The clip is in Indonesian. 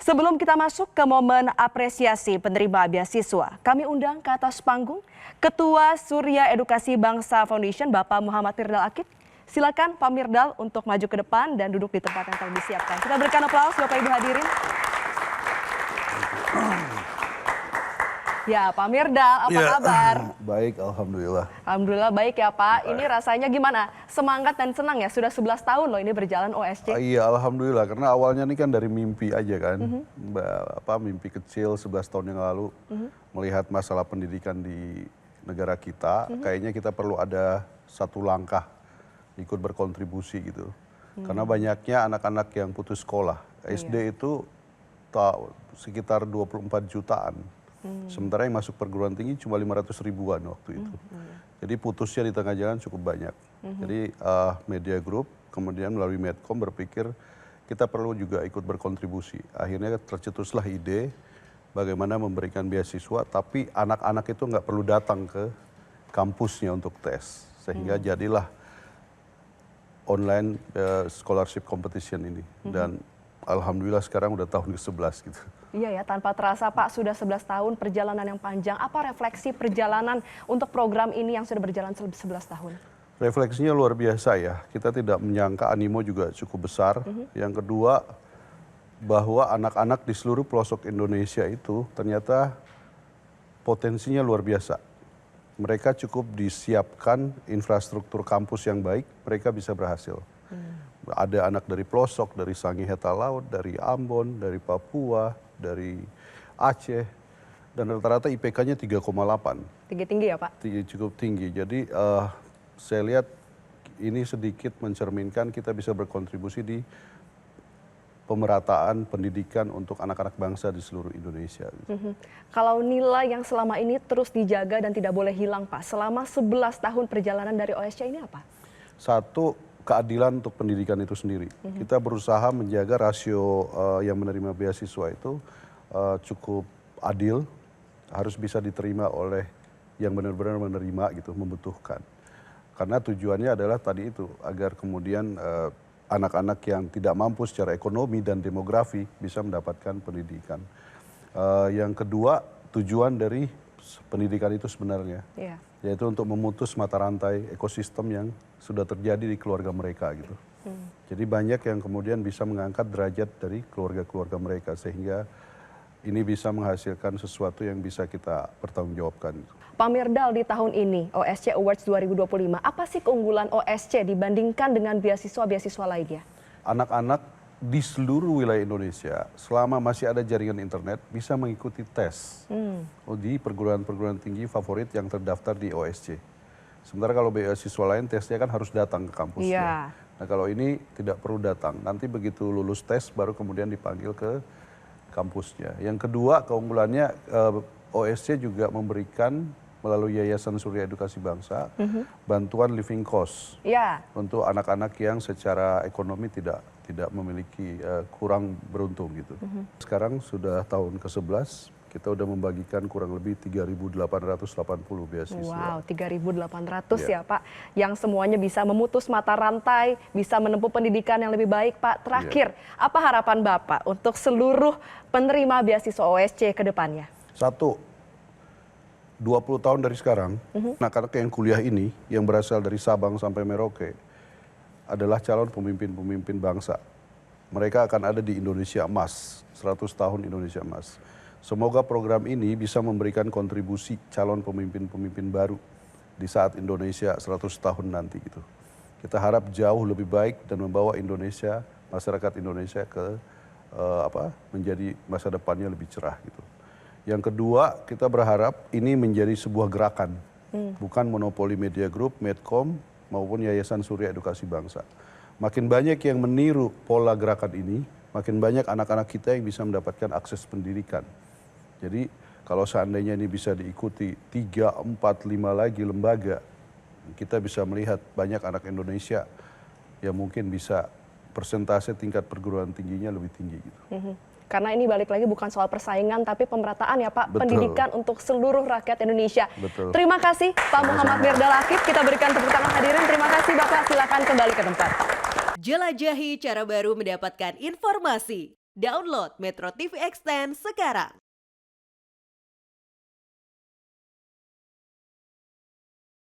Sebelum kita masuk ke momen apresiasi penerima beasiswa, kami undang ke atas panggung Ketua Surya Edukasi Bangsa Foundation, Bapak Muhammad Mirdal Akif. Silakan Pak Mirdal untuk maju ke depan dan duduk di tempat yang telah disiapkan. Kita berikan aplaus Bapak Ibu hadirin. Ya, Pak Mirdal, apa kabar? Baik, Alhamdulillah. Alhamdulillah baik ya Pak. Ini rasanya gimana? Semangat dan senang ya, sudah 11 tahun loh ini berjalan OSC. Iya, Alhamdulillah. Karena awalnya ini kan dari mimpi aja kan. Mimpi kecil 11 tahun yang lalu. Melihat masalah pendidikan di negara kita, kayaknya kita perlu ada satu langkah ikut berkontribusi gitu. Karena banyaknya anak-anak yang putus sekolah. SD itu sekitar 24 jutaan. Sementara yang masuk perguruan tinggi cuma 500 ribuan waktu itu. Jadi putusnya di tengah jalan cukup banyak. Jadi Media Group kemudian melalui Medcom berpikir kita perlu juga ikut berkontribusi. Akhirnya tercetuslah ide bagaimana memberikan beasiswa tapi anak-anak itu nggak perlu datang ke kampusnya untuk tes. Sehingga jadilah online scholarship competition ini. Dan Alhamdulillah sekarang udah tahun ke-11 gitu. Iya ya, tanpa terasa Pak, sudah 11 tahun perjalanan yang panjang. Apa refleksi perjalanan untuk program ini yang sudah berjalan 11 tahun? Refleksinya luar biasa ya. Kita tidak menyangka animo juga cukup besar. Yang kedua, bahwa anak-anak di seluruh pelosok Indonesia itu ternyata potensinya luar biasa. Mereka cukup disiapkan infrastruktur kampus yang baik, mereka bisa berhasil. Ada anak dari pelosok, dari Sangiheta Laut, dari Ambon, dari Papua, dari Aceh, dan rata-rata IPK-nya 3,8. Tinggi ya Pak? Cukup tinggi. Jadi saya lihat ini sedikit mencerminkan kita bisa berkontribusi di pemerataan pendidikan untuk anak-anak bangsa di seluruh Indonesia. Kalau nilai yang selama ini terus dijaga dan tidak boleh hilang Pak, selama 11 tahun perjalanan dari OSC ini apa? Satu, keadilan untuk pendidikan itu sendiri. Kita berusaha menjaga rasio yang menerima beasiswa itu cukup adil, harus bisa diterima oleh yang benar-benar menerima gitu, membutuhkan. Karena tujuannya adalah tadi itu, agar kemudian anak-anak yang tidak mampu secara ekonomi dan demografi bisa mendapatkan pendidikan. Yang kedua, tujuan dari pendidikan itu sebenarnya, yaitu untuk memutus mata rantai ekosistem yang sudah terjadi di keluarga mereka gitu. Jadi banyak yang kemudian bisa mengangkat derajat dari keluarga-keluarga mereka sehingga ini bisa menghasilkan sesuatu yang bisa kita pertanggungjawabkan. Pak Mirdal, di tahun ini OSC Awards 2025, apa sih keunggulan OSC dibandingkan dengan beasiswa-beasiswa lainnya? Anak-anak di seluruh wilayah Indonesia selama masih ada jaringan internet bisa mengikuti tes di perguruan-perguruan tinggi favorit yang terdaftar di OSC. Sementara kalau beasiswa lain tesnya kan harus datang ke kampusnya. Nah kalau ini tidak perlu datang, nanti begitu lulus tes baru kemudian dipanggil ke kampusnya. Yang kedua keunggulannya OSC juga memberikan melalui Yayasan Surya Edukasi Bangsa bantuan living cost untuk anak-anak yang secara ekonomi tidak memiliki kurang beruntung gitu. Sekarang sudah tahun ke-11, kita udah membagikan kurang lebih 3.880 beasiswa. Wow, 3.800 ya Pak, yang semuanya bisa memutus mata rantai, bisa menempuh pendidikan yang lebih baik Pak. Terakhir, apa harapan Bapak untuk seluruh penerima beasiswa OSC ke depannya? Satu, 20 tahun dari sekarang, anak-anak yang kuliah ini, yang berasal dari Sabang sampai Merauke, adalah calon pemimpin-pemimpin bangsa. Mereka akan ada di Indonesia Emas, 100 tahun Indonesia Emas. Semoga program ini bisa memberikan kontribusi calon pemimpin-pemimpin baru di saat Indonesia 100 tahun nanti gitu. Kita harap jauh lebih baik dan membawa Indonesia, masyarakat Indonesia ke menjadi masa depannya lebih cerah gitu. Yang kedua, kita berharap ini menjadi sebuah gerakan, bukan monopoli Media Group, Medcom, maupun Yayasan Surya Edukasi Bangsa. Makin banyak yang meniru pola gerakan ini, makin banyak anak-anak kita yang bisa mendapatkan akses pendidikan. Jadi kalau seandainya ini bisa diikuti 3, 4, 5 lagi lembaga, kita bisa melihat banyak anak Indonesia yang mungkin bisa persentase tingkat perguruan tingginya lebih tinggi gitu. Karena ini balik lagi bukan soal persaingan tapi pemerataan ya Pak. Betul. Pendidikan untuk seluruh rakyat Indonesia. Betul. Terima kasih Pak Muhammad Mirdal Akif. Kita berikan tepuk tangan hadirin. Terima kasih Bapak. Silakan kembali ke tempat. Jelajahi cara baru mendapatkan informasi. Download Metro TV Extend sekarang.